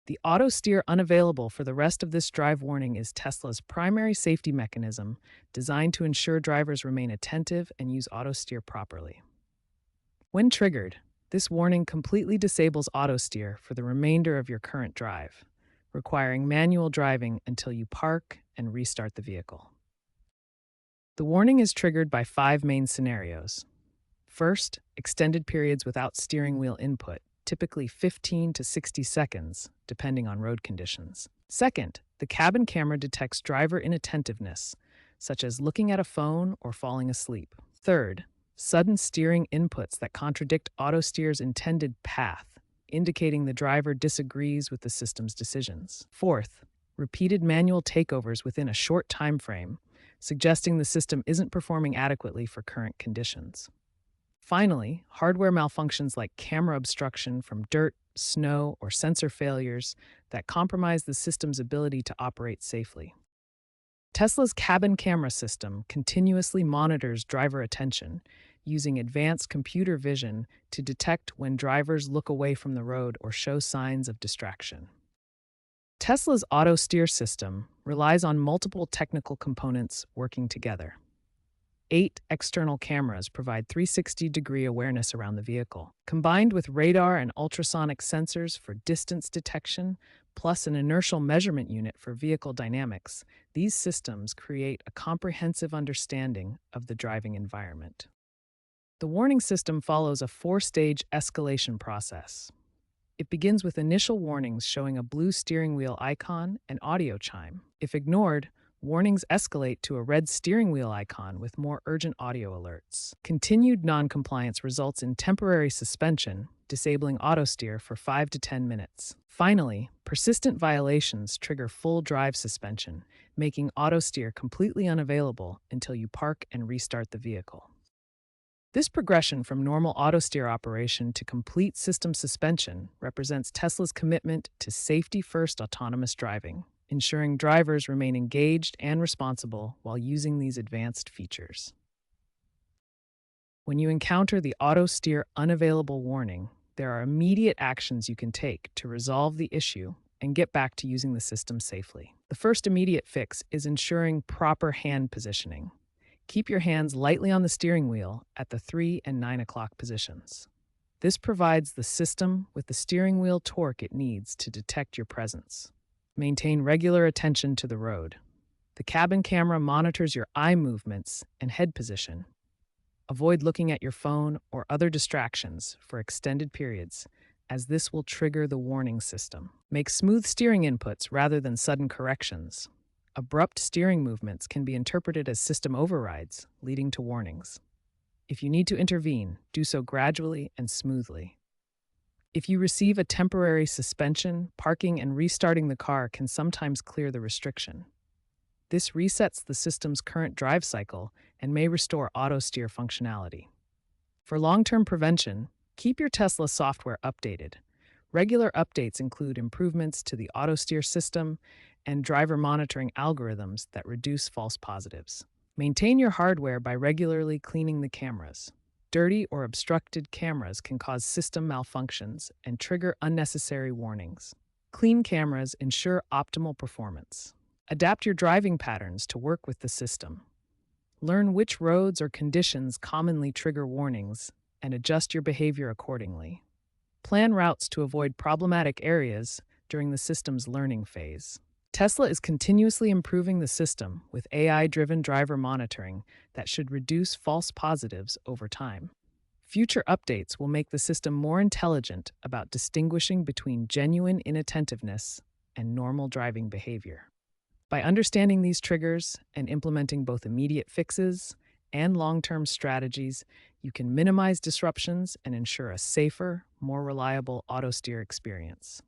The Autosteer Unavailable for the rest of this drive warning is Tesla's primary safety mechanism designed to ensure drivers remain attentive and use autosteer properly. When triggered, this warning completely disables autosteer for the remainder of your current drive, requiring manual driving until you park and restart the vehicle. The warning is triggered by 5 main scenarios. First, extended periods without steering wheel input, typically 15 to 60 seconds, depending on road conditions. Second, the cabin camera detects driver inattentiveness, such as looking at a phone or falling asleep. Third, sudden steering inputs that contradict autosteer's intended path, indicating the driver disagrees with the system's decisions. Fourth, repeated manual takeovers within a short time frame, suggesting the system isn't performing adequately for current conditions. Finally, hardware malfunctions like camera obstruction from dirt, snow, or sensor failures that compromise the system's ability to operate safely. Tesla's cabin camera system continuously monitors driver attention, using advanced computer vision to detect when drivers look away from the road or show signs of distraction. Tesla's auto steer system relies on multiple technical components working together. 8 external cameras provide 360-degree awareness around the vehicle. Combined with radar and ultrasonic sensors for distance detection, plus an inertial measurement unit for vehicle dynamics, these systems create a comprehensive understanding of the driving environment. The warning system follows a 4-stage escalation process. It begins with initial warnings showing a blue steering wheel icon and audio chime. If ignored, warnings escalate to a red steering wheel icon with more urgent audio alerts. Continued noncompliance results in temporary suspension, disabling autosteer for 5 to 10 minutes. Finally, persistent violations trigger full drive suspension, making autosteer completely unavailable until you park and restart the vehicle. This progression from normal autosteer operation to complete system suspension represents Tesla's commitment to safety-first autonomous driving, ensuring drivers remain engaged and responsible while using these advanced features. When you encounter the Autosteer Unavailable warning, there are immediate actions you can take to resolve the issue and get back to using the system safely. The first immediate fix is ensuring proper hand positioning. Keep your hands lightly on the steering wheel at the 3 and 9 o'clock positions. This provides the system with the steering wheel torque it needs to detect your presence. Maintain regular attention to the road. The cabin camera monitors your eye movements and head position. Avoid looking at your phone or other distractions for extended periods, as this will trigger the warning system. Make smooth steering inputs rather than sudden corrections. Abrupt steering movements can be interpreted as system overrides, leading to warnings. If you need to intervene, do so gradually and smoothly. If you receive a temporary suspension, parking and restarting the car can sometimes clear the restriction. This resets the system's current drive cycle and may restore autosteer functionality. For long-term prevention, keep your Tesla software updated. Regular updates include improvements to the autosteer system and driver monitoring algorithms that reduce false positives. Maintain your hardware by regularly cleaning the cameras. Dirty or obstructed cameras can cause system malfunctions and trigger unnecessary warnings. Clean cameras ensure optimal performance. Adapt your driving patterns to work with the system. Learn which roads or conditions commonly trigger warnings and adjust your behavior accordingly. Plan routes to avoid problematic areas during the system's learning phase. Tesla is continuously improving the system with AI-driven driver monitoring that should reduce false positives over time. Future updates will make the system more intelligent about distinguishing between genuine inattentiveness and normal driving behavior. By understanding these triggers and implementing both immediate fixes and long-term strategies, you can minimize disruptions and ensure a safer, more reliable autosteer experience.